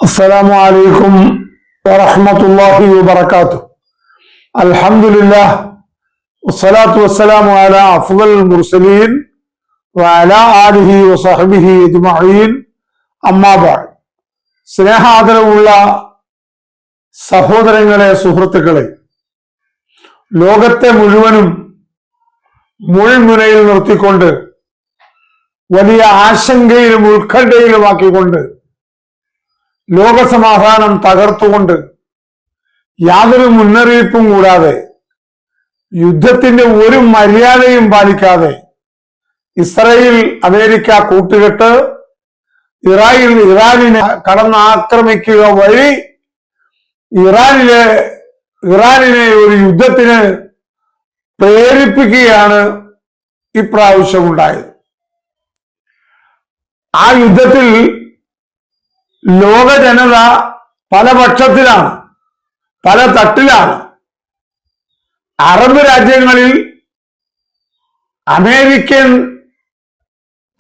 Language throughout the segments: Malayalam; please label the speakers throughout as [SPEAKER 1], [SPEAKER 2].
[SPEAKER 1] السلام عليكم ورحمة الله وبركاته. الحمد لله والصلاة والسلام على أفضل المرسلين وعلى آله وصحبه أجمعين. أما بعد. സ്നേഹാദരവുള്ള സഹോദരങ്ങളെ, സുഹൃത്തുക്കളെ, ലോകത്തെ മുഴുവനും മുൾമുനയിൽ നിർത്തിക്കൊണ്ട് വലിയ ആശങ്കയിലും ഉത്കണ്ഠയിലുമാക്കിക്കൊണ്ട് ലോകസമാധാനം തകർത്തുകൊണ്ട് യാതൊരു മുന്നറിയിപ്പും കൂടാതെ യുദ്ധത്തിന്റെ ഒരു മര്യാദയും പാലിക്കാതെ ഇസ്രായേൽ അമേരിക്ക കൂട്ടുകെട്ട് ഇറാനിനെ കടന്നാക്രമിക്കുക വഴി ഇറാനിനെ ഒരു യുദ്ധത്തിന് പ്രേരിപ്പിക്കുകയാണ് ഇപ്രാവശ്യം ഉണ്ടായത്. ആ യുദ്ധത്തിൽ ലോക ജനത പല പക്ഷത്തിലാണ്, പല തട്ടിലാണ്. അറബ് രാജ്യങ്ങളിൽ അമേരിക്കൻ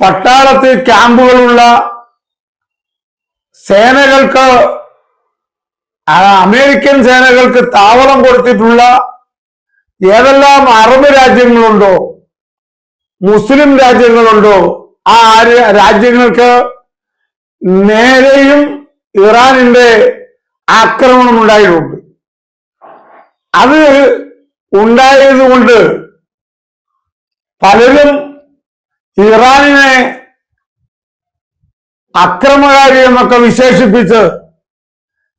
[SPEAKER 1] പട്ടാളത്തിൽ ക്യാമ്പുകളുള്ള സേനകൾക്ക്, അമേരിക്കൻ സേനകൾക്ക് താവളം കൊടുത്തിട്ടുള്ള ഏതെല്ലാം അറബ് രാജ്യങ്ങളുണ്ടോ, മുസ്ലിം രാജ്യങ്ങളുണ്ടോ, ആ രാജ്യങ്ങൾക്ക് നേരെയും ഇറാനിന്റെ ആക്രമണം ഉണ്ടായിട്ടുണ്ട്. അത് ഉണ്ടായതുകൊണ്ട് പലരും ഇറാനിനെ അക്രമകാരി എന്നൊക്കെ വിശേഷിപ്പിച്ച്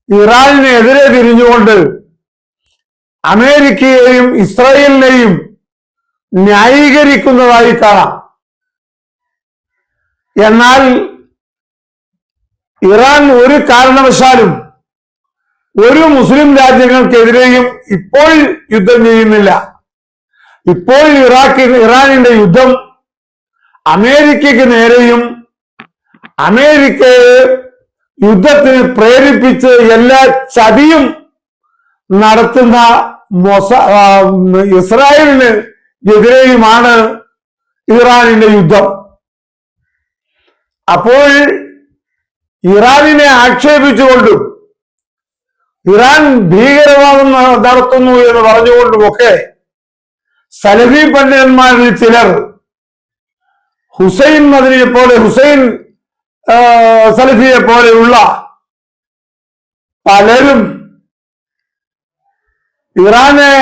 [SPEAKER 1] ഇറാനിനെതിരെ തിരിഞ്ഞുകൊണ്ട് അമേരിക്കയെയും ഇസ്രായേലിനെയും ന്യായീകരിക്കുന്നതായി കാണാം. എന്നാൽ ഇറാൻ ഒരു കാരണവശാലും ഒരു മുസ്ലിം രാജ്യങ്ങൾക്കെതിരെയും ഇപ്പോൾ യുദ്ധം ചെയ്യുന്നില്ല. ഇപ്പോൾ ഇറാനിന്റെ യുദ്ധം അമേരിക്കയ്ക്ക് നേരെയും അമേരിക്കയെ യുദ്ധത്തിന് പ്രേരിപ്പിച്ച് എല്ലാ ചതിയും നടത്തുന്ന ഇസ്രായേലിന് എതിരെയുമാണ് ഇറാനിന്റെ യുദ്ധം. അപ്പോൾ ഇറാനിനെ ആക്ഷേപിച്ചുകൊണ്ടും ഇറാൻ ഭീകരവാദം നടത്തുന്നു എന്ന് പറഞ്ഞുകൊണ്ടുമൊക്കെ സലഫി പണ്ഡിതന്മാരിൽ ചിലർ ഹുസൈൻ സലഫിയെ പോലെയുള്ള പലരും ഇറാനെ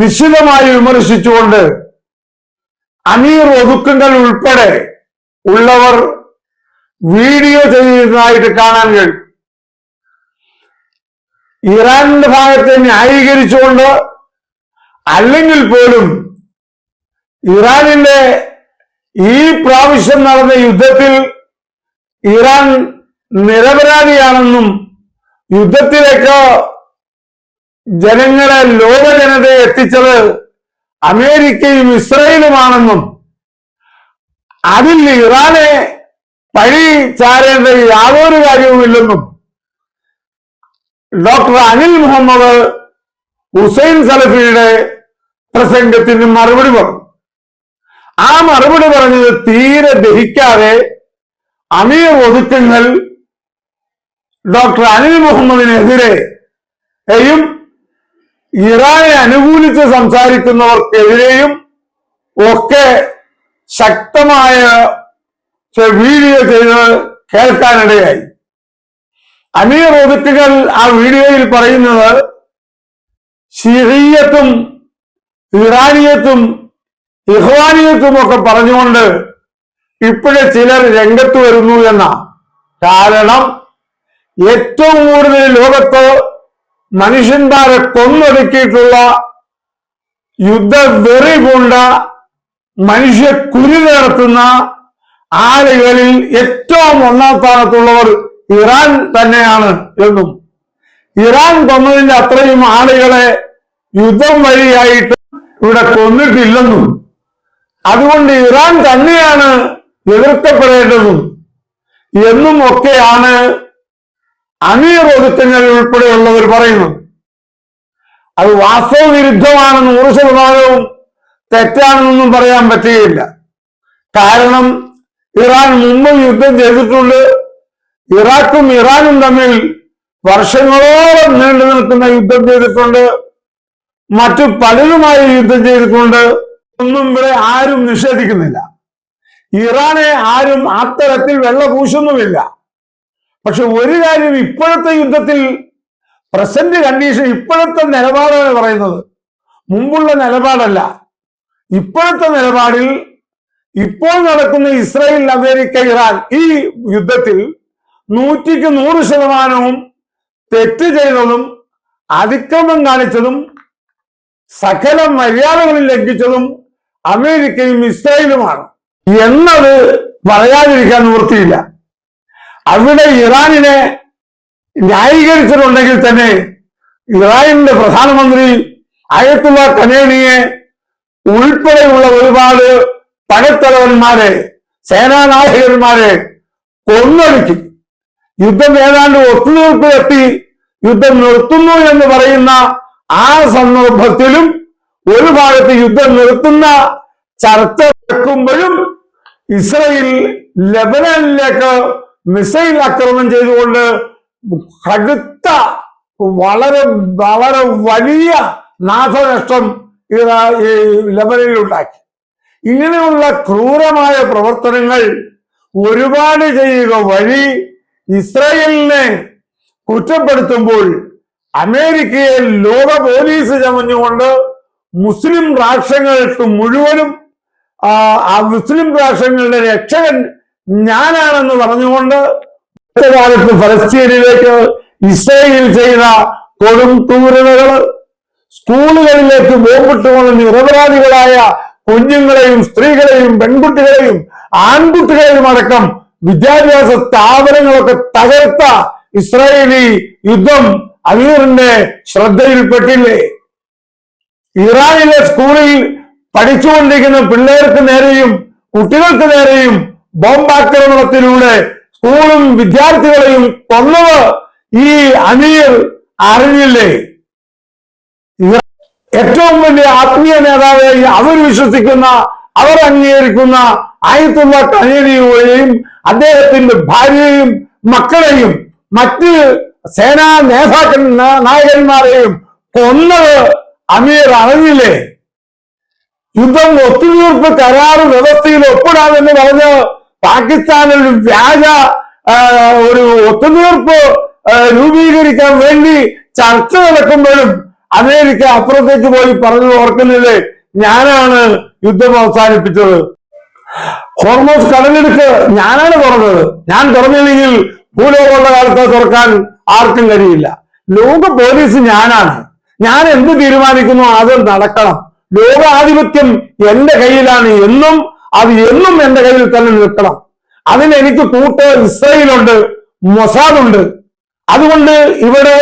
[SPEAKER 1] നിശ്ചിതമായി വിമർശിച്ചുകൊണ്ട് അമീർ ഒതുക്കുങ്ങൾ ഉൾപ്പെടെ ഉള്ളവർ വീഡിയോ ചെയ്യുന്നതായിട്ട് കാണാൻ കഴിയും. ഇറാന്റെ ഭാഗത്തെ ന്യായീകരിച്ചുകൊണ്ട്, അല്ലെങ്കിൽ പോലും ഇറാനിന്റെ ഈ പ്രാവശ്യം നടന്ന യുദ്ധത്തിൽ ഇറാൻ നിരപരാധിയാണെന്നും യുദ്ധത്തിലേക്ക് ലോക ജനതയെ എത്തിച്ചത് അമേരിക്കയും ഇസ്രായേലുമാണെന്നും അതിൽ ഇറാനെ പഴി ചാരേണ്ട യാതൊരു കാര്യവുമില്ലെന്നും ഡോക്ടർ അനിൽ മുഹമ്മദ് ഹുസൈൻ സലഫിയുടെ പ്രസംഗത്തിന് മറുപടി പറഞ്ഞു. ആ മറുപടി പറഞ്ഞത് തീരെ ദഹിക്കാതെ അമീർ ഒതുക്കങ്ങൾ ഡോക്ടർ അനിൽ മുഹമ്മദിനെതിരെയും ഇറാനെ അനുകൂലിച്ച് സംസാരിക്കുന്നവർക്കെതിരെയും ഒക്കെ ശക്തമായ വീഡിയോ ചെയ്ത് കേൾക്കാനിടയായി. അമീർ ഒതുക്കുകൾ ആ വീഡിയോയിൽ പറയുന്നത് ശിഈയത്തും ഇറാനിയത്തും ഇഖ്വാനിയത്തും ഒക്കെ പറഞ്ഞുകൊണ്ട് ഇപ്പോഴേ ചിലർ രംഗത്ത് വരുന്നു എന്ന. കാരണം ഏറ്റവും കൂടുതൽ ലോകത്ത് മനുഷ്യന്മാരെ കൊന്നൊടുക്കിയിട്ടുള്ള യുദ്ധവെറി പൂണ്ട മനുഷ്യ കുരി നടത്തുന്ന ആളുകളിൽ ഏറ്റവും ഒന്നാം സ്ഥാനത്തുള്ളവർ ഇറാൻ തന്നെയാണ് എന്നും ഇറാൻ കൊന്നതിന്റെ അത്രയും ആളുകളെ യുദ്ധം വഴിയായിട്ട് ഇവിടെ കൊന്നിട്ടില്ലെന്നും അതുകൊണ്ട് ഇറാൻ തന്നെയാണ് എതിർക്കപ്പെടേണ്ടതും എന്നും ഒക്കെയാണ് അമീർ ഒതുക്കങ്ങൾ ഉൾപ്പെടെയുള്ളവർ പറയുന്നത്. അത് വാസ്തവവിരുദ്ധമാണെന്ന് 100% തെറ്റാണെന്നൊന്നും പറയാൻ പറ്റുകയില്ല. കാരണം ഇറാൻ മുമ്പ് യുദ്ധം ചെയ്തിട്ടുണ്ട്. ഇറാഖും ഇറാനും തമ്മിൽ വർഷങ്ങളോളം നീണ്ടു നിൽക്കുന്ന യുദ്ധം ചെയ്തിട്ടുണ്ട്. മറ്റു പലരുമായി യുദ്ധം ചെയ്തിട്ടുണ്ട്. ഒന്നും ഇവിടെ ആരും നിഷേധിക്കുന്നില്ല. ഇറാനെ ആരും അത്തരത്തിൽ വെള്ള പൂശുന്നുമില്ല. പക്ഷെ ഒരു കാര്യം, ഇപ്പോഴത്തെ യുദ്ധത്തിൽ പ്രസന്റ് കണ്ടീഷൻ, ഇപ്പോഴത്തെ നിലപാടാണ് പറയുന്നത്, മുമ്പുള്ള നിലപാടല്ല. ഇപ്പോഴത്തെ നിലപാടിൽ ഇപ്പോൾ നടക്കുന്ന ഇസ്രായേൽ, അമേരിക്ക, ഇറാൻ ഈ യുദ്ധത്തിൽ 100% തെറ്റ് ചെയ്തതും അതിക്രമം കാണിച്ചതും സകല മര്യാദകളിൽ ലംഘിച്ചതും അമേരിക്കയും ഇസ്രായേലുമാണ് എന്നത് പറയാതിരിക്കാൻ നിവൃത്തിയില്ല. അവിടെ ഇറാനിനെ ന്യായീകരിച്ചിട്ടുണ്ടെങ്കിൽ തന്നെ ഇറാനിന്റെ പ്രധാനമന്ത്രി അയത്തുള്ള ഖമേനിയെ ഉൾപ്പെടെയുള്ള ഒരുപാട് പടത്തലവന്മാരെ, സേനാനായകന്മാരെ കൊന്നൊടുക്കി. യുദ്ധം ഏതാണ്ട് ഒത്തുതീർപ്പിലെത്തി യുദ്ധം നിർത്തുന്നു എന്ന് പറയുന്ന ആ സന്ദർഭത്തിലും ഒരു ഭാഗത്ത് യുദ്ധം നിർത്തുന്ന ചർച്ച നടക്കുമ്പോഴും ഇസ്രായേൽ ലെബനനിലേക്ക് മിസൈൽ ആക്രമണം ചെയ്തുകൊണ്ട് കടുത്ത വളരെ വളരെ വലിയ നാശനഷ്ടം ലെബനനിൽ ഉണ്ടാക്കി. ഇങ്ങനെയുള്ള ക്രൂരമായ പ്രവർത്തനങ്ങൾ ഒരുപാട് ചെയ്യുക വഴി ഇസ്രായേലിനെ കുറ്റപ്പെടുത്തുമ്പോൾ അമേരിക്കയെ ലോക പോലീസ് ചമഞ്ഞുകൊണ്ട് മുസ്ലിം രാഷ്ട്രങ്ങൾക്ക് മുഴുവനും ആ മുസ്ലിം രാഷ്ട്രങ്ങളുടെ രക്ഷകൻ ഞാനാണെന്ന് പറഞ്ഞുകൊണ്ട് കാലത്ത് ഫലസ്തീനിലേക്ക് ഇസ്രായേൽ ചെയ്ത കൊടും ക്രൂരതകൾ, സ്കൂളുകളിലേക്ക് ബോംബിട്ടുകൊണ്ട് നിരപരാധികളായ കുഞ്ഞുങ്ങളെയും സ്ത്രീകളെയും പെൺകുട്ടികളെയും ആൺകുട്ടികളെയും അടക്കം വിദ്യാഭ്യാസ സ്ഥാപനങ്ങളൊക്കെ തകർത്ത ഇസ്രായേലി യുദ്ധം അമീറിന്റെ ശ്രദ്ധയിൽപ്പെട്ടില്ലേ? ഇറാനിലെ സ്കൂളിൽ പഠിച്ചുകൊണ്ടിരിക്കുന്ന പിള്ളേർക്ക് നേരെയും കുട്ടികൾക്ക് നേരെയും ബോംബാക്രമണത്തിലൂടെ സ്കൂളും വിദ്യാർത്ഥികളെയും കൊന്നത് ഈ അമീർ അറിഞ്ഞില്ലേ? ഏറ്റവും വലിയ ആത്മീയ നേതാവ് അവർ വിശ്വസിക്കുന്ന, അവർ അംഗീകരിക്കുന്ന ആയത്തുള്ള ഖമേനിയെയും അദ്ദേഹത്തിന്റെ ഭാര്യയെയും മക്കളെയും മറ്റ് സേനാ നായകന്മാരെയും കൊന്നത് അമീർ അറിഞ്ഞില്ലേ? യുദ്ധം ഒത്തുതീർപ്പ് കരാർ വ്യവസ്ഥയിൽ ഒപ്പിടാമെന്ന് പറഞ്ഞ് പാകിസ്ഥാനിൽ വ്യാജ ഒരു ഒത്തുതീർപ്പ് രൂപീകരിക്കാൻ വേണ്ടി ചർച്ച നടക്കുമ്പോഴും അമേരിക്ക അപ്പുറത്തേക്ക് പോയി പറഞ്ഞു ഓർക്കുന്നില്ലേ, ഞാനാണ് യുദ്ധം അവസാനിപ്പിച്ചത്, ഹോർമോസ് കടലെടുക്ക് ഞാനാണ് തുറന്നത്, ഞാൻ തുറന്നില്ലെങ്കിൽ ഭൂലോകമുള്ള കാലത്ത് തുറക്കാൻ ആർക്കും കഴിയില്ല, ലോക പോലീസ് ഞാനാണ്, ഞാൻ എന്ത് തീരുമാനിക്കുന്നു അത് നടക്കണം, ലോകാധിപത്യം എന്റെ കയ്യിലാണ് എന്നും അത് എന്നും എന്റെ കയ്യിൽ തന്നെ നിൽക്കണം, അതിന് എനിക്ക് കൂട്ട് ഇസ്രായേലുണ്ട്, മൊസാദുണ്ട്, അതുകൊണ്ട് ഇവിടെ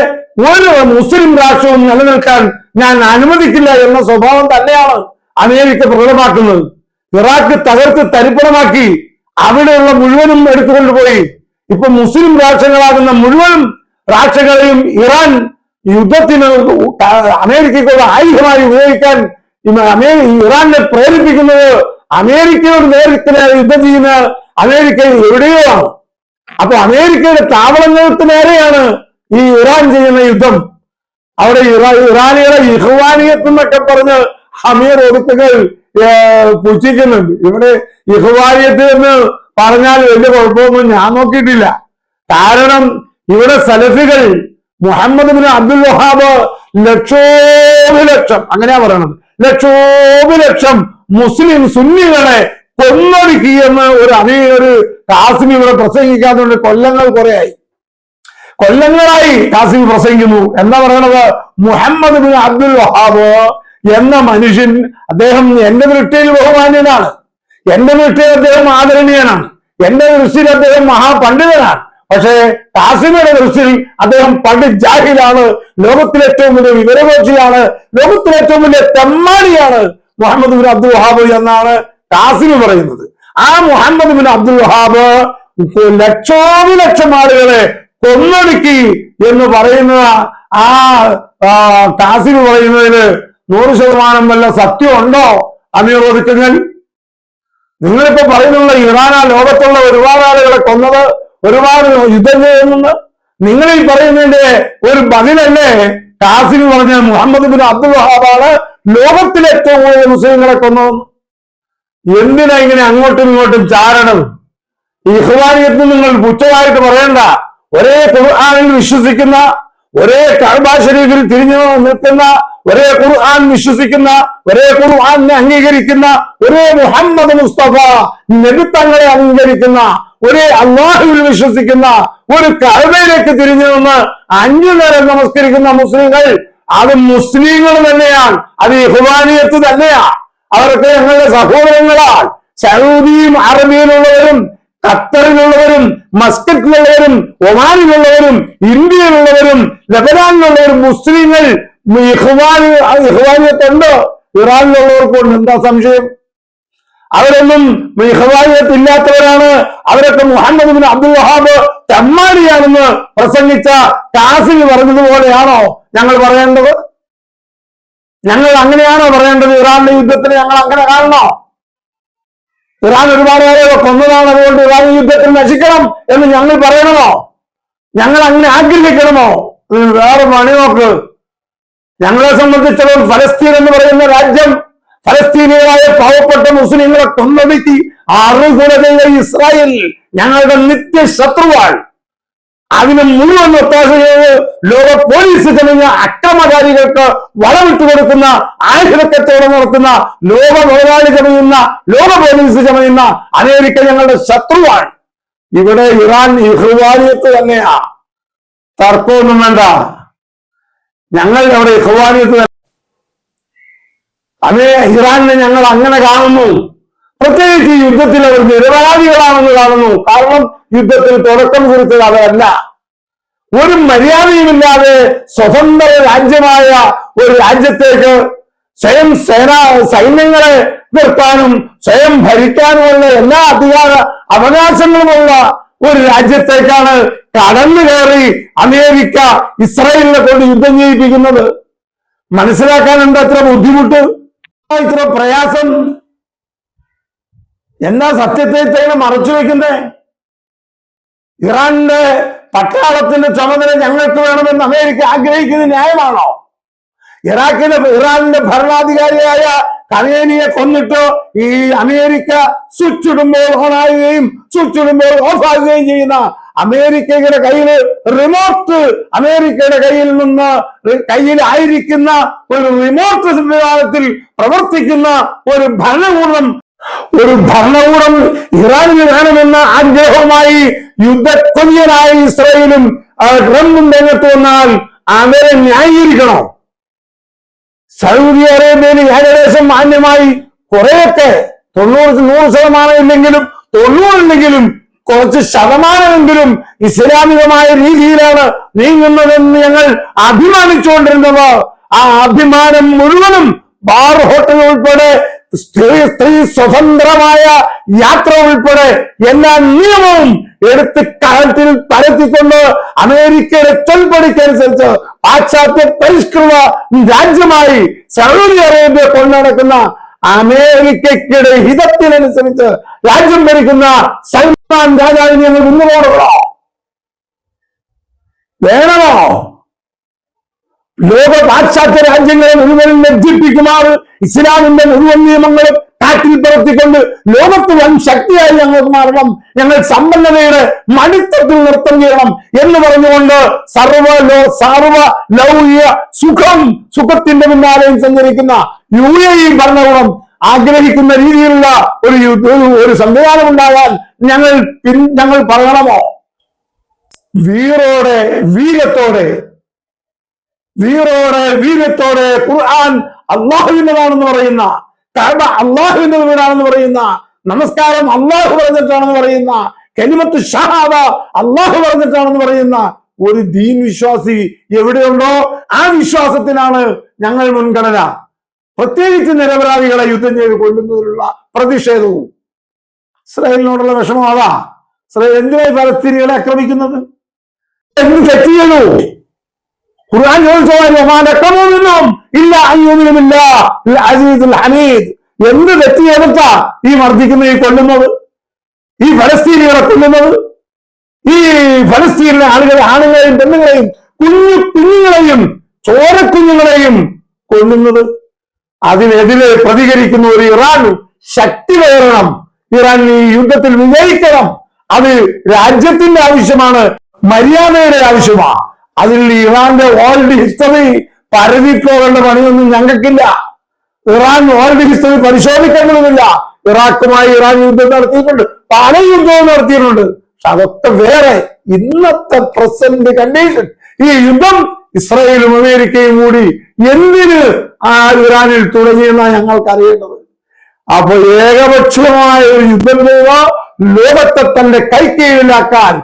[SPEAKER 1] ഒരു മുസ്ലിം രാഷ്ട്രവും നിലനിൽക്കാൻ ഞാൻ അനുവദിക്കില്ല എന്ന സ്വഭാവം തന്നെയാണ് അമേരിക്ക പ്രകടമാക്കുന്നത്. ഇറാഖ് തകർത്ത് തരിപ്പണമാക്കി അവിടെയുള്ള മുഴുവനും എടുത്തുകൊണ്ടുപോയി ഇപ്പൊ മുസ്ലിം രാഷ്ട്രങ്ങളാകുന്ന മുഴുവനും രാഷ്ട്രങ്ങളെയും ഇറാൻ യുദ്ധത്തിന് അമേരിക്കയ്ക്കുള്ള ആയുധമായി ഉപയോഗിക്കാൻ ഇറാനെ പ്രേരിപ്പിക്കുന്നത് അമേരിക്കയോട് നേരിട്ട് യുദ്ധം ചെയ്യുന്ന അമേരിക്ക എവിടെയോ ആണ്. അപ്പൊ അമേരിക്കയുടെ താവളങ്ങൾക്ക് നേരെയാണ് ഈ ഇറാൻ ചെയ്യുന്ന യുദ്ധം. അവിടെ ഇറാനികളെ ഇഹ്വാനിയത്ത് എന്നൊക്കെ പറഞ്ഞ് അമീർ ഒതുക്കുകൾ പുച്ഛിക്കുന്നുണ്ട്. ഇവിടെ ഇഹ്വാനിയത്ത് എന്ന് പറഞ്ഞാൽ വലിയ കുഴപ്പമൊന്നും ഞാൻ നോക്കിയിട്ടില്ല. കാരണം ഇവിടെ സലഫികൾ മുഹമ്മദ് ബിൻ അബ്ദുൽ വഹാബ് ലക്ഷോപലക്ഷം, അങ്ങനെയാ പറയണത്, ലക്ഷോപലക്ഷം മുസ്ലിം സുന്നികളെ കൊന്നൊടുക്കിയെന്ന് ഒരു കാസിമി ഇവിടെ പ്രസംഗിക്കാത്തതുകൊണ്ട് കൊല്ലങ്ങളായി കാസിമി പ്രസംഗിക്കുന്നു. എന്താ പറയണത്? മുഹമ്മദ് ബിൻ അബ്ദുൽ വഹാബ് എന്ന മനുഷ്യൻ, അദ്ദേഹം എന്റെ ദൃഷ്ടിയിൽ ബഹുമാന്യനാണ്, എന്റെ ദൃഷ്ടിയിൽ അദ്ദേഹം ആദരണീയനാണ്, എന്റെ ദൃഷ്ടിയിൽ അദ്ദേഹം മഹാപണ്ഡിതനാണ്. പക്ഷേ കാസിമിയുടെ ദൃഷ്ടിയിൽ അദ്ദേഹം പണ്ഡിത് ജാഹിലാണ്, ലോകത്തിലെ ഏറ്റവും വലിയ വിവരദോഷിയാണ്, ലോകത്തിലെ ഏറ്റവും വലിയ തെമ്മാടിയാണ് മുഹമ്മദ് ബിൻ അബ്ദുൽ വഹാബ് എന്നാണ് കാസിമി പറയുന്നത്. ആ മുഹമ്മദ് ബിൻ അബ്ദുൽ വഹാബ് ലക്ഷോപലക്ഷം ആളുകളെ കൊന്നൊടുക്കി എന്ന് പറയുന്ന ആ കാസിമി പറയുന്നതിന് 100% വല്ല സത്യമുണ്ടോ? അമീർ ഒതുക്കുങ്ങൾ, നിങ്ങളിപ്പോ പറയുന്നുള്ള ഇറാന ലോകത്തുള്ള ഒരുപാട് ആളുകളെ കൊന്നത്, ഒരുപാട് യുദ്ധം ചെയ്യുന്നത്, നിങ്ങൾ ഈ പറയുന്നതിന്റെ ഒരു ബദലല്ലേ കാസിമി പറഞ്ഞ മുഹമ്മദ് ബിൻ അബ്ദുൽ വഹാബാണ് ലോകത്തിലെ ഏറ്റവും കൂടുതൽ മുസ്ലിങ്ങളെ കൊന്നു? എന്തിനാ ഇങ്ങനെ അങ്ങോട്ടും ഇങ്ങോട്ടും ചാരണം? ഈ ഇഖ്വാനിയത്ത് നിങ്ങൾ പുച്ഛമായിട്ട് പറയണ്ട. ഒരേ ഖുർആനിൽ വിശ്വസിക്കുന്ന, ഒരേ കഅബ ശരീഫിൽ തിരിഞ്ഞു നിൽക്കുന്ന, ഒരേ ഖുർആൻ വിശ്വസിക്കുന്ന, ഒരേ ഖുർആനെ അംഗീകരിക്കുന്ന, ഒരേ മുഹമ്മദ് മുസ്തഫ നബി തങ്ങളെ അംഗീകരിക്കുന്ന, ഒരേ അള്ളാഹുവിൽ വിശ്വസിക്കുന്ന, ഒരു കഅബയിലേക്ക് തിരിഞ്ഞു നിന്ന് 5 നേരം നമസ്കരിക്കുന്ന മുസ്ലിങ്ങൾ, അത് മുസ്ലിങ്ങൾ തന്നെയാണ്, അത് ഇഖ്വാനിയത്ത് തന്നെയാണ്. അവർക്ക് ഞങ്ങളുടെ സഹോദരങ്ങളാൽ സൗദിയും അറബിയിലുള്ളവരും ഖത്തറിലുള്ളവരും മസ്കറ്റിലുള്ളവരും ഒമാനിലുള്ളവരും ഇന്ത്യയിലുള്ളവരും ലബനാനിലുള്ളവരും മുസ്ലിങ്ങൾ ഇഖ്വാനിയത്തുണ്ട്. ഇറാനിലുള്ളവർക്കുണ്ട്. എന്താ സംശയം? അവരൊന്നും ഇഖ്വാനിയത്ത് ഇല്ലാത്തവരാണ്. അവരൊക്കെ മുഹമ്മദ് ബിൻ അബ്ദുൽ വഹാബ് തെമ്മാടിയാണെന്ന് പ്രസംഗിച്ച കാസിമി പറഞ്ഞതുപോലെയാണോ ഞങ്ങൾ പറയേണ്ടത്? ഞങ്ങൾ അങ്ങനെയാണോ പറയേണ്ടത്? ഇറാന്റെ യുദ്ധത്തിന് ഞങ്ങൾ അങ്ങനെ കാണണോ? ഇറാൻ ഒരുപാട് പേരെ കൊന്നതാണ്, അതുകൊണ്ട് ഇറാൻ യുദ്ധത്തിൽ നശിക്കണം എന്ന് ഞങ്ങൾ പറയണമോ? ഞങ്ങൾ അങ്ങനെ ആഗ്രഹിക്കണമോ? വേറെ പണി നോക്ക്. ഞങ്ങളെ സംബന്ധിച്ചിടത്തോളം ഫലസ്തീൻ എന്ന് പറയുന്ന രാജ്യം ഫലസ്തീനികളായ പാവപ്പെട്ട മുസ്ലിങ്ങളെ കൊന്നൊടുക്കി അറുകുലതയ ഇസ്രായേൽ ഞങ്ങളുടെ നിത്യശത്രുവാൾ. അതിന് മുഴുവൻ ഒത്താശ ചെയ്ത് ലോക പോലീസ് ജനഞ്ഞ അക്രമകാരികൾക്ക് വളമിട്ട് കൊടുക്കുന്ന, ആയുധക്കച്ചവടം നടത്തുന്ന, ലോക മുതലാളി ചമയുന്ന, ലോക പോലീസ് ചമയുന്ന അമേരിക്ക ഞങ്ങളുടെ ശത്രുവാണ്. ഇവിടെ ഇറാൻ ഇഖ്വാനിയത്ത് തന്നെയാ. തർക്കമൊന്നും വേണ്ട. ഞങ്ങൾ അവിടെ ഇഖ്വാനിയത്ത് അതേ ഇറാനെ ഞങ്ങൾ അങ്ങനെ കാണുന്നു. പ്രത്യേകിച്ച് യുദ്ധത്തിൽ അവർ നിരപരാധികളാണെന്ന് കാണുന്നു. കാരണം യുദ്ധത്തിൽ തുടക്കം കുറിച്ചത് അവരല്ല. ഒരു മര്യാദയുമില്ലാതെ സ്വതന്ത്ര രാജ്യമായ ഒരു രാജ്യത്തേക്ക് സ്വയം സൈന്യങ്ങളെ നിർത്താനും സ്വയം ഭരിക്കാനുമുള്ള എല്ലാ അധികാര അവകാശങ്ങളുമുള്ള ഒരു രാജ്യത്തേക്കാണ് കടന്നു കയറി അമേരിക്ക ഇസ്രായേലിനെ കൊണ്ട് യുദ്ധം ചെയ്യിപ്പിക്കുന്നത്. മനസ്സിലാക്കാൻ എന്താ ഇത്ര ബുദ്ധിമുട്ട്, ഇത്ര പ്രയാസം? എന്താ സത്യത്തെ ഇങ്ങനെ മറച്ചു വെക്കുന്നേ? ഇറാന്റെ പട്ടാളത്തിന്റെ ചുമതല ഞങ്ങൾക്ക് വേണമെന്ന് അമേരിക്ക ആഗ്രഹിക്കുന്നത് ന്യായമാണോ? ഇറാന്റെ ഭരണാധികാരിയായ ഖമേനിയെ കൊന്നിട്ട് ഈ അമേരിക്ക സ്വിച്ച് ഇടുമ്പോൾ ഓണാകുകയും സ്വിച്ച് ഇടുമ്പോൾ ഓഫാകുകയും ചെയ്യുന്ന അമേരിക്കയുടെ കയ്യില് റിമോട്ട്, അമേരിക്കയുടെ കയ്യിലായിരിക്കുന്ന ഒരു റിമോട്ട് സംവിധാനത്തിൽ പ്രവർത്തിക്കുന്ന ഒരു ഭരണകൂടം ഇറാനിന് വേണമെന്ന ആഗ്രഹവുമായി യുദ്ധക്കൊതിയനായ ഇസ്രായേലും ട്രംപും രംഗത്ത് വന്നാൽ അവരെ ന്യായീകരിക്കണോ? സൗദി അറേബ്യയിൽ ഏകദേശം മാന്യമായി കുറെയൊക്കെ 100% ഇല്ലെങ്കിലും 90 കുറച്ച് ശതമാനമെങ്കിലും ഇസ്ലാമികമായ രീതിയിലാണ് നീങ്ങുന്നതെന്ന് ഞങ്ങൾ അഭിമാനിച്ചുകൊണ്ടിരുന്നത്. ആ അഭിമാനം മുഴുവനും ബാർ ഹോട്ടൽ ഉൾപ്പെടെ സ്ത്രീ സ്വതന്ത്രമായ യാത്ര ഉൾപ്പെടെ എല്ലാ നിയമവും എടുത്ത് കാലത്തിൽ പരത്തിക്കൊണ്ട് അമേരിക്കയുടെ ചൊൽപ്പടിക്കനുസരിച്ച് പാശ്ചാത്യ പരിഷ്കൃത രാജ്യമായി സൗദി അറേബ്യ കൊണ്ടുനടക്കുന്ന അമേരിക്കയുടെ ഹിതത്തിനനുസരിച്ച് രാജ്യം ഭരിക്കുന്ന സൽമാൻ രാജാവിനെ ഞങ്ങൾ മുന്നോട്ടുകളോ വേണമോ? ലോക പാശ്ചാത്യ രാജ്യങ്ങളെ മുഴുവൻ ലജ്ജിപ്പിക്കുമാർ ഇസ്ലാമിന്റെ മുഴുവൻ നിയമങ്ങളും കാറ്റിൽ പറത്തിക്കൊണ്ട് ലോകത്ത് വൻ ശക്തിയായി ഞങ്ങൾക്ക് മാറണം, ഞങ്ങൾ സമ്പന്നതയുടെ മടിത്തട്ടിൽ നൃത്തം ചെയ്യണം എന്ന് പറഞ്ഞുകൊണ്ട് സർവ ലൗകിക സുഖത്തിന്റെ പിന്നാലെയും സഞ്ചരിക്കുന്ന UAE ഭരണകൂടം ആഗ്രഹിക്കുന്ന രീതിയിലുള്ള ഒരു സംവിധാനം ഉണ്ടാകാൻ ഞങ്ങൾ പറയണമോ? വീര്യത്തോടെ ഖുർആൻ അള്ളാഹുവിൻ്റെതാണെന്ന് പറയുന്ന, കഅബ അള്ളാഹുവിന്റെ വീടാണെന്ന് പറയുന്ന, നമസ്കാരം അള്ളാഹു പറഞ്ഞിട്ടാണെന്ന് പറയുന്ന, കലിമത്ത് ഷഹാദ അള്ളാഹു പറഞ്ഞിട്ടാണെന്ന് പറയുന്ന ഒരു ദീൻ വിശ്വാസി എവിടെയുണ്ടോ ആ വിശ്വാസത്തിനാണ് ഞങ്ങൾ മുൻഗണന. പ്രത്യേകിച്ച് നിരപരാധികളെ യുദ്ധം ചെയ്ത് കൊല്ലുന്നതിനുള്ള പ്രതിഷേധവും. ഇസ്രായേലിനോടുള്ള വിഷമം അതാ. ഇസ്രായേൽ എന്തിനായി ഫലസ്തീനികളെ ആക്രമിക്കുന്നത്? എന്ത് തെറ്റ് ചെയ്തു? ഖുർആൻ എന്ത് തെറ്റ് ചെയ്തിട്ടാ ഈ മർദ്ദിക്കുന്ന, ഈ കൊല്ലുന്നത്, ഈ ഫലസ്തീനികളെ കൊല്ലുന്നത്? ഈ ഫലസ്തീനിലെ ആണുങ്ങളെയും പെണ്ണുങ്ങളെയും കുഞ്ഞുങ്ങളെയും ചോരക്കുഞ്ഞുങ്ങളെയും കൊല്ലുന്നത്? അതിനെതിരെ പ്രതികരിക്കുന്ന ഒരു ഇറാൻ ശക്തി കയറണം. ഇറാൻ ഈ യുദ്ധത്തിൽ വിജയിക്കണം. അത് രാജ്യത്തിന്റെ ആവശ്യമാണ്, മര്യാദയുടെ ആവശ്യമാണ്. അതിൽ ഇറാന്റെ വേൾഡ് ഹിസ്റ്ററി പരതിപ്പോകേണ്ട പണിയൊന്നും ഞങ്ങൾക്കില്ല. ഇറാൻ വേൾഡ് ഹിസ്റ്ററി പരിശോധിക്കേണ്ടതുമില്ല. ഇറാഖുമായി ഇറാൻ യുദ്ധം നടത്തിയിട്ടുണ്ട്, പല യുദ്ധവും നടത്തിയിട്ടുണ്ട്. പക്ഷെ അതൊക്കെ വേറെ. ഇന്നത്തെ പ്രസന്റ് കണ്ടീഷൻ, ഈ യുദ്ധം ഇസ്രായേലും അമേരിക്കയും കൂടി എന്തിന് ഇറാനിൽ തുടങ്ങിയെന്നാണ് ഞങ്ങൾക്ക് അറിയേണ്ടത്. അപ്പൊ ഏകപക്ഷീയമായ ഒരു യുദ്ധം ചെയ്ത ലോകത്തെ തന്റെ കൈക്കീഴിലാക്കാൻ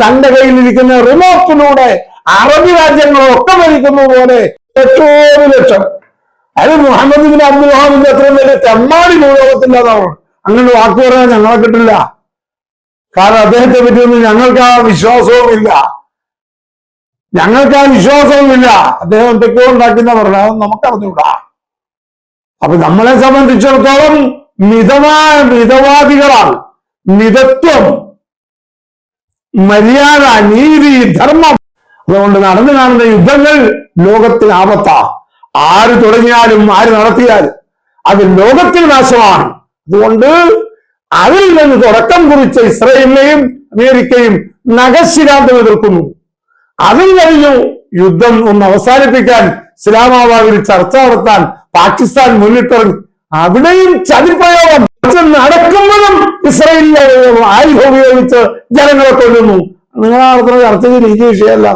[SPEAKER 1] തന്റെ കയ്യിലിരിക്കുന്ന റിമോട്ടിലൂടെ അറബ് രാജ്യങ്ങളൊക്കെ ഭരിക്കുന്ന പോലെ ലക്ഷം. അത് മുഹമ്മദ് ബിൻ അബ്ദുൽ വഹാബിന്റെ അത്രയും വലിയ തെമ്മാടി ലോകത്തില്ലാതാണ്. അങ്ങനെ വാക്ക് പറയാൻ ഞങ്ങളെ കിട്ടില്ല. കാരണം അദ്ദേഹത്തെ പറ്റിയൊന്നും ഞങ്ങൾക്ക് ആ വിശ്വാസവുമില്ല. അദ്ദേഹം എന്തൊക്കെയോ ഉണ്ടാക്കുന്ന പറഞ്ഞാൽ നമുക്ക് അറിഞ്ഞൂടാ. അപ്പൊ നമ്മളെ സംബന്ധിച്ചിടത്തോളം മിതവാദികളാണ്. മിതത്വം, മര്യാദ, നീതി, ധർമ്മം. അതുകൊണ്ട് നടന്നു കാണുന്ന യുദ്ധങ്ങൾ ലോകത്തിന് ആപത്താ. ആര് തുടങ്ങിയാലും ആര് നടത്തിയാലും അത് ലോകത്തിന് നാശമാണ്. അതുകൊണ്ട് അതിൽ നിന്ന് തുടക്കം കുറിച്ച ഇസ്രായേലിനെയും അമേരിക്കയും നഖശിരാന്തം എതിർക്കുന്നു. അതിൽ കഴിഞ്ഞു യുദ്ധം ഒന്ന് അവസാനിപ്പിക്കാൻ ഇസ്ലാമാബാദിൽ ചർച്ച നടത്താൻ പാകിസ്ഥാൻ മുന്നിട്ടിറങ്ങി. അവിടെയും ചതിപ്രയോഗം നടക്കുമ്പോഴും ഇസ്രായേലിലെ ആയുധം ഉപയോഗിച്ച് ജനങ്ങളെ കൊല്ലുന്നു. നിങ്ങൾ നടത്തുന്ന ചർച്ചയ്ക്ക് എനിക്ക് വിഷയമല്ല.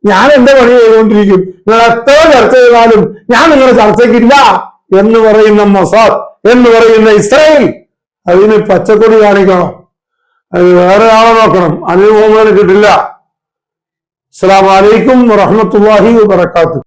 [SPEAKER 1] ഞാൻ എന്റെ പണി ചെയ്തുകൊണ്ടിരിക്കും. നിങ്ങൾ എത്ര ചർച്ച ചെയ്താലും ഞാൻ നിങ്ങളുടെ ചർച്ചയ്ക്കില്ല എന്ന് പറയുന്ന മൊസാദ്, എന്ന് പറയുന്ന ഇസ്രായേൽ, അതിന് പച്ചക്കൊടി കാണിക്കണം. അത് വേറെ ആളെ നോക്കണം. അതിന് മുമ്പ് കിട്ടില്ല. അസ്സലാമു അലൈക്കും വറഹ്മത്തുള്ളാഹി വബറകാതുഹു.